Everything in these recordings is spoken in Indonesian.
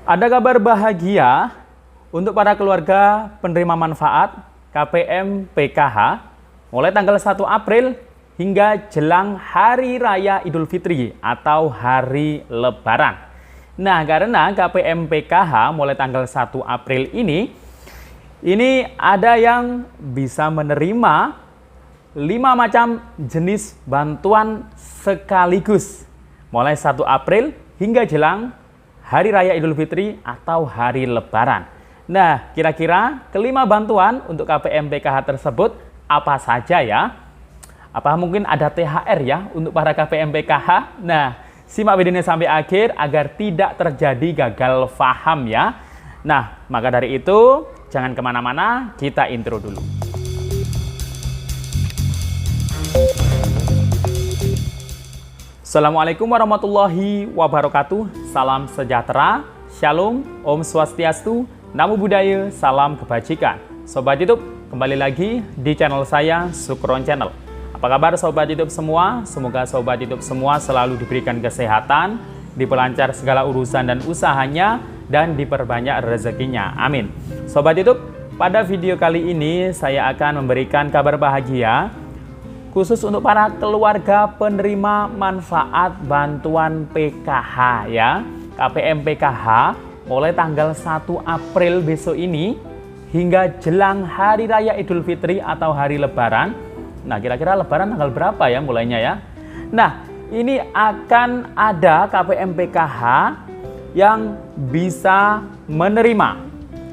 Ada kabar bahagia untuk para keluarga penerima manfaat KPM PKH mulai tanggal 1 April hingga jelang Hari Raya Idul Fitri atau Hari Lebaran. Nah, karena KPM PKH mulai tanggal 1 April ini ada yang bisa menerima 5 macam jenis bantuan sekaligus mulai 1 April hingga jelang Hari Raya Idul Fitri atau Hari Lebaran. Nah, kira-kira kelima bantuan untuk KPM PKH tersebut apa saja ya? Apa mungkin ada THR ya untuk para KPM PKH? Nah, simak videonya sampai akhir agar tidak terjadi gagal paham ya. Nah, maka dari itu jangan kemana-mana, kita intro dulu. Assalamualaikum warahmatullahi wabarakatuh. Salam sejahtera, shalom, om swastiastu, namo buddhaya, salam kebajikan. Sobat YouTube, kembali lagi di channel saya, Sukron Channel. Apa kabar Sobat YouTube semua? Semoga Sobat YouTube semua selalu diberikan kesehatan, diperlancar segala urusan dan usahanya, dan diperbanyak rezekinya. Amin. Sobat YouTube, pada video kali ini saya akan memberikan kabar bahagia khusus untuk para keluarga penerima manfaat bantuan PKH ya. KPM PKH mulai tanggal 1 April besok ini hingga jelang Hari Raya Idul Fitri atau Hari Lebaran. Nah, kira-kira Lebaran tanggal berapa ya mulainya ya? Nah, ini akan ada KPM PKH yang bisa menerima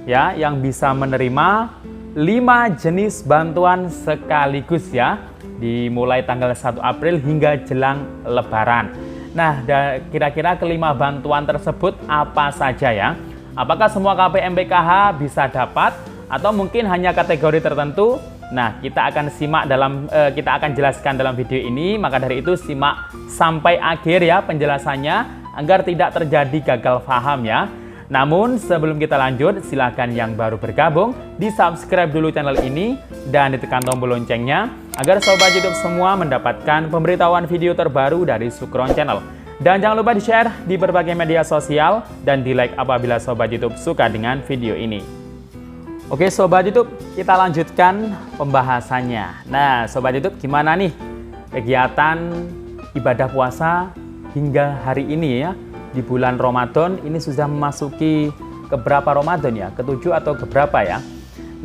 ya, yang bisa menerima 5 jenis bantuan sekaligus ya, dimulai tanggal 1 April hingga jelang Lebaran. Nah, kira-kira kelima bantuan tersebut apa saja ya? Apakah semua KPM PKH bisa dapat atau mungkin hanya kategori tertentu? Nah, kita akan jelaskan dalam video ini. Maka dari itu simak sampai akhir ya penjelasannya agar tidak terjadi gagal paham ya. Namun sebelum kita lanjut, silakan yang baru bergabung di-subscribe dulu channel ini dan ditekan tombol loncengnya agar Sobat YouTube semua mendapatkan pemberitahuan video terbaru dari Sukron Channel. Dan jangan lupa di-share di berbagai media sosial dan di-like apabila Sobat YouTube suka dengan video ini. Oke Sobat YouTube, kita lanjutkan pembahasannya. Nah Sobat YouTube, gimana nih kegiatan ibadah puasa hingga hari ini ya? Di bulan Ramadan ini sudah memasuki keberapa Ramadan ya? Ketujuh atau keberapa ya?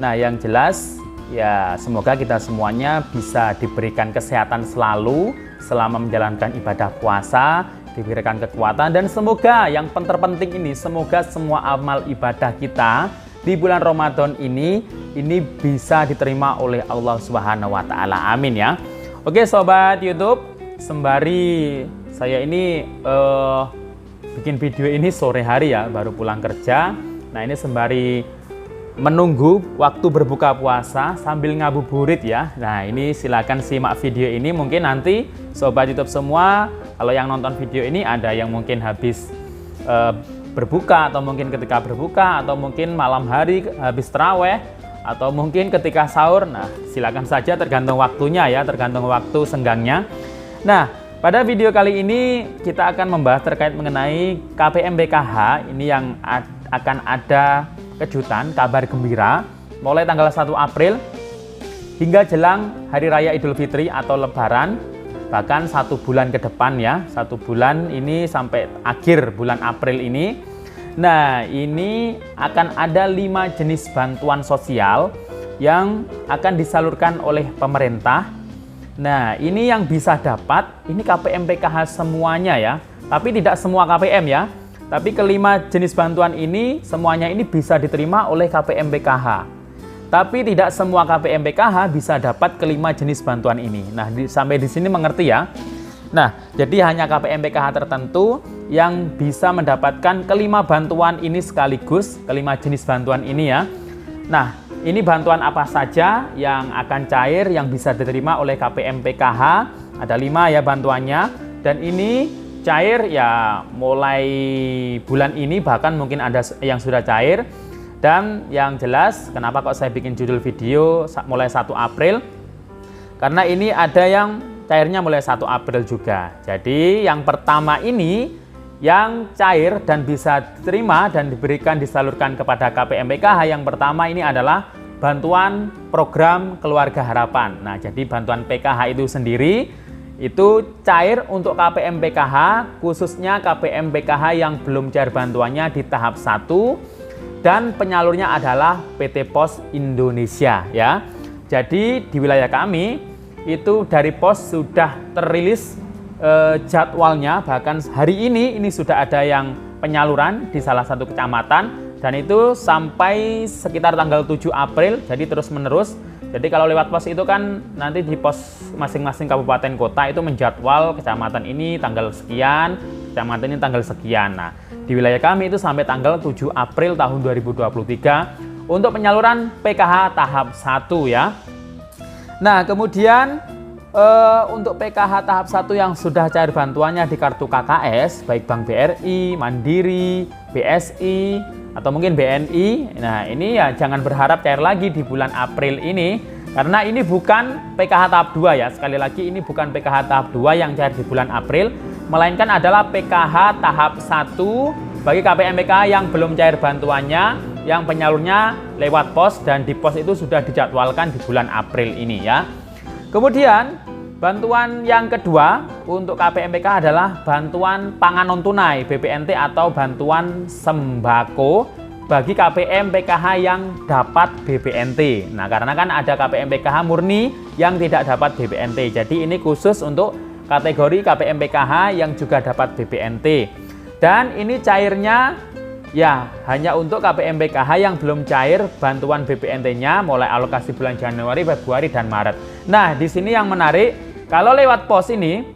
Nah yang jelas ya semoga kita semuanya bisa diberikan kesehatan selalu selama menjalankan ibadah puasa, diberikan kekuatan, dan semoga yang terpenting ini, semoga semua amal ibadah kita di bulan Ramadan ini bisa diterima oleh Allah Subhanahu wa Ta'ala. Amin ya. Oke Sobat YouTube, sembari saya ini bikin video ini sore hari ya, baru pulang kerja. Nah ini sembari menunggu waktu berbuka puasa sambil ngabuburit ya. Nah ini silakan simak video ini. Mungkin nanti Sobat YouTube semua, kalau yang nonton video ini ada yang mungkin habis berbuka, atau mungkin ketika berbuka, atau mungkin malam hari habis taraweh, atau mungkin ketika sahur. Nah silakan saja, tergantung waktunya ya, tergantung waktu senggangnya. Nah pada video kali ini kita akan membahas terkait mengenai KPM PKH. Ini yang akan ada kejutan, kabar gembira mulai tanggal 1 April hingga jelang Hari Raya Idul Fitri atau Lebaran, bahkan 1 bulan ke depan ya, 1 bulan ini sampai akhir bulan April ini. Nah ini akan ada 5 jenis bantuan sosial yang akan disalurkan oleh pemerintah. Nah ini yang bisa dapat, ini KPM PKH semuanya ya, tapi tidak semua KPM ya, tapi kelima jenis bantuan ini semuanya ini bisa diterima oleh KPM PKH, tapi tidak semua KPM PKH bisa dapat kelima jenis bantuan ini. Nah sampai di sini mengerti ya. Nah jadi hanya KPM PKH tertentu yang bisa mendapatkan kelima bantuan ini sekaligus, kelima jenis bantuan ini ya. Nah ini bantuan apa saja yang akan cair, yang bisa diterima oleh KPM PKH? Ada 5 ya bantuannya. Dan ini cair ya mulai bulan ini, bahkan mungkin ada yang sudah cair. Dan yang jelas, kenapa kok saya bikin judul video mulai 1 April? Karena ini ada yang cairnya mulai 1 April juga. Jadi yang pertama ini yang cair dan bisa diterima dan diberikan disalurkan kepada KPM PKH. Yang pertama ini adalah bantuan program Keluarga Harapan. Nah, jadi bantuan PKH itu sendiri itu cair untuk KPM PKH, khususnya KPM PKH yang belum cair bantuannya di tahap 1 dan penyalurnya adalah PT Pos Indonesia ya. Jadi di wilayah kami itu dari Pos sudah terilis jadwalnya, bahkan hari ini sudah ada yang penyaluran di salah satu kecamatan dan itu sampai sekitar tanggal 7 April, jadi terus menerus. Jadi kalau lewat pos itu kan nanti di pos masing-masing kabupaten kota itu menjadwal kecamatan ini tanggal sekian, kecamatan ini tanggal sekian. Nah, di wilayah kami itu sampai tanggal 7 April tahun 2023 untuk penyaluran PKH tahap 1 ya. Nah, kemudian untuk PKH tahap 1 yang sudah cair bantuannya di kartu KKS, baik Bank BRI, Mandiri, BSI, atau mungkin BNI. Nah, ini ya jangan berharap cair lagi di bulan April ini, karena ini bukan PKH tahap 2 ya. Sekali lagi, ini bukan PKH tahap 2 yang cair di bulan April, melainkan adalah PKH tahap 1 bagi KPM PKH yang belum cair bantuannya, yang penyalurnya lewat pos dan di pos itu sudah dijadwalkan di bulan April ini ya. Kemudian bantuan yang kedua untuk KPM PKH adalah bantuan pangan non tunai BPNT atau bantuan sembako bagi KPM PKH yang dapat BPNT. Nah, karena kan ada KPM PKH murni yang tidak dapat BPNT. Jadi ini khusus untuk kategori KPM PKH yang juga dapat BPNT. Dan ini cairnya ya hanya untuk KPM PKH yang belum cair bantuan BPNT-nya mulai alokasi bulan Januari, Februari, dan Maret. Nah, di sini yang menarik, kalau lewat pos ini,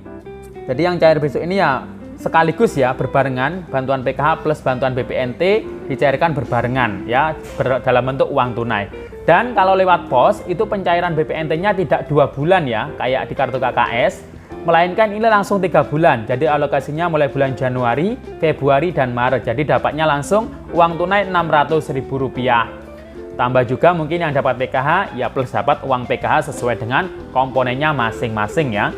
jadi yang cair besok ini ya sekaligus ya berbarengan, bantuan PKH plus bantuan BPNT dicairkan berbarengan ya dalam bentuk uang tunai. Dan kalau lewat pos itu pencairan BPNT-nya tidak 2 bulan ya kayak di kartu KKS, melainkan ini langsung 3 bulan. Jadi alokasinya mulai bulan Januari, Februari, dan Maret. Jadi dapatnya langsung uang tunai Rp600.000. Tambah juga mungkin yang dapat PKH ya plus dapat uang PKH sesuai dengan komponennya masing-masing ya.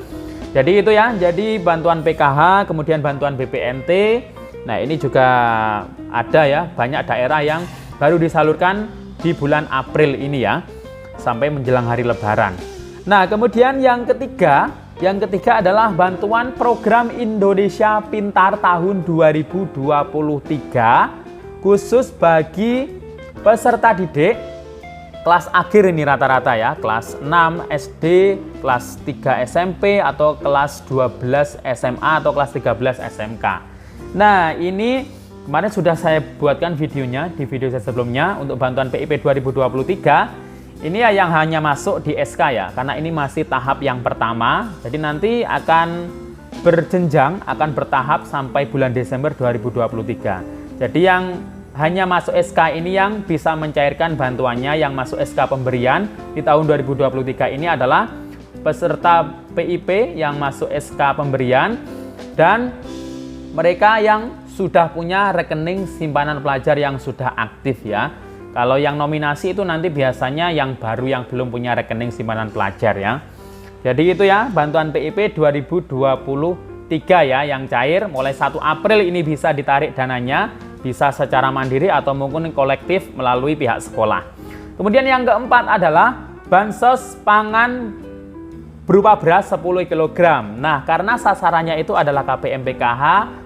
Jadi itu ya, jadi bantuan PKH, kemudian bantuan BPNT. Nah, ini juga ada ya, banyak daerah yang baru disalurkan di bulan April ini ya, sampai menjelang hari Lebaran. Nah, kemudian yang ketiga adalah bantuan program Indonesia Pintar tahun 2023 khusus bagi peserta didik kelas akhir ini rata-rata ya, kelas 6 SD, kelas 3 SMP, atau kelas 12 SMA atau kelas 13 SMK. Nah, ini kemarin sudah saya buatkan videonya di video saya sebelumnya untuk bantuan PIP 2023. Ini ya yang hanya masuk di SK ya, karena ini masih tahap yang pertama. Jadi nanti akan berjenjang, akan bertahap sampai bulan Desember 2023. Jadi yang hanya masuk SK ini yang bisa mencairkan bantuannya, yang masuk SK pemberian di tahun 2023 ini adalah peserta PIP yang masuk SK pemberian dan mereka yang sudah punya rekening simpanan pelajar yang sudah aktif ya. Kalau yang nominasi itu nanti biasanya yang baru yang belum punya rekening simpanan pelajar ya. Jadi itu ya bantuan PIP 2023 ya yang cair mulai 1 April ini bisa ditarik dananya, bisa secara mandiri atau mungkin kolektif melalui pihak sekolah. Kemudian yang keempat adalah bansos pangan berupa beras 10 kg. Nah, karena sasarannya itu adalah KPM PKH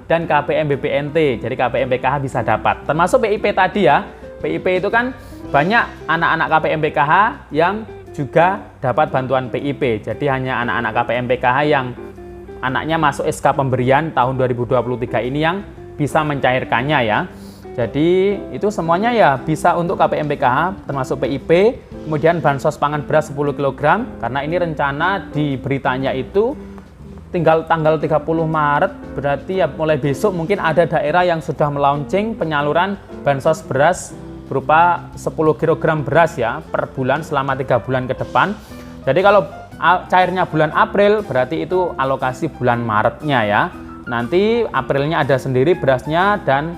dan KPM BPNT. Jadi KPM PKH bisa dapat. Termasuk PIP tadi ya. PIP itu kan banyak anak-anak KPM PKH yang juga dapat bantuan PIP. Jadi hanya anak-anak KPM PKH yang anaknya masuk SK pemberian tahun 2023 ini yang bisa mencairkannya ya. Jadi itu semuanya ya bisa untuk KPM PKH termasuk PIP. Kemudian bansos pangan beras 10 kg karena ini rencana di beritanya itu tinggal tanggal 30 Maret, berarti ya mulai besok mungkin ada daerah yang sudah melaunching penyaluran bansos beras berupa 10 kg beras ya per bulan selama 3 bulan ke depan. Jadi kalau cairnya bulan April berarti itu alokasi bulan Maretnya ya. Nanti Aprilnya ada sendiri berasnya dan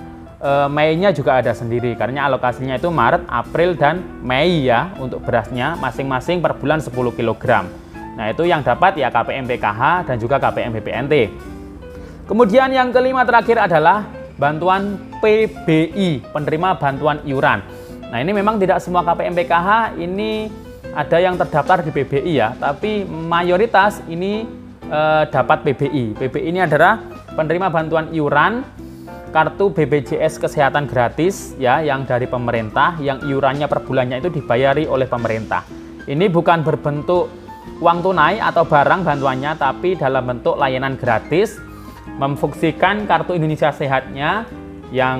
Mei-nya juga ada sendiri karena alokasinya itu Maret, April, dan Mei ya untuk berasnya masing-masing per bulan 10 kg. Nah itu yang dapat ya KPM PKH dan juga KPM BPNT. Kemudian yang kelima terakhir adalah bantuan PBI, penerima bantuan iuran. Nah, ini memang tidak semua KPM PKH ini ada yang terdaftar di PBI ya, tapi mayoritas ini dapat PBI. PBI ini adalah penerima bantuan iuran kartu BPJS Kesehatan gratis ya, yang dari pemerintah, yang iurannya per bulannya itu dibayari oleh pemerintah. Ini bukan berbentuk uang tunai atau barang bantuannya, tapi dalam bentuk layanan gratis, memfungsikan kartu Indonesia Sehatnya yang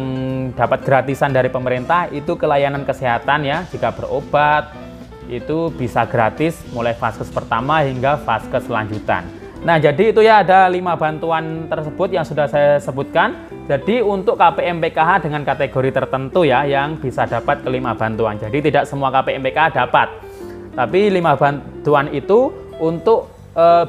dapat gratisan dari pemerintah itu ke layanan kesehatan ya. Jika berobat itu bisa gratis mulai vaskes pertama hingga vaskes lanjutan. Nah, jadi itu ya, ada 5 bantuan tersebut yang sudah saya sebutkan. Jadi untuk KPM PKH dengan kategori tertentu ya yang bisa dapat ke-5 bantuan. Jadi tidak semua KPM PKH dapat. Tapi 5 bantuan itu untuk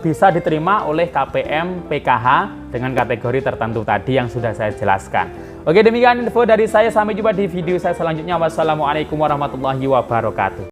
bisa diterima oleh KPM PKH dengan kategori tertentu tadi yang sudah saya jelaskan. Oke, demikian info dari saya. Sampai jumpa di video saya selanjutnya. Wassalamualaikum warahmatullahi wabarakatuh.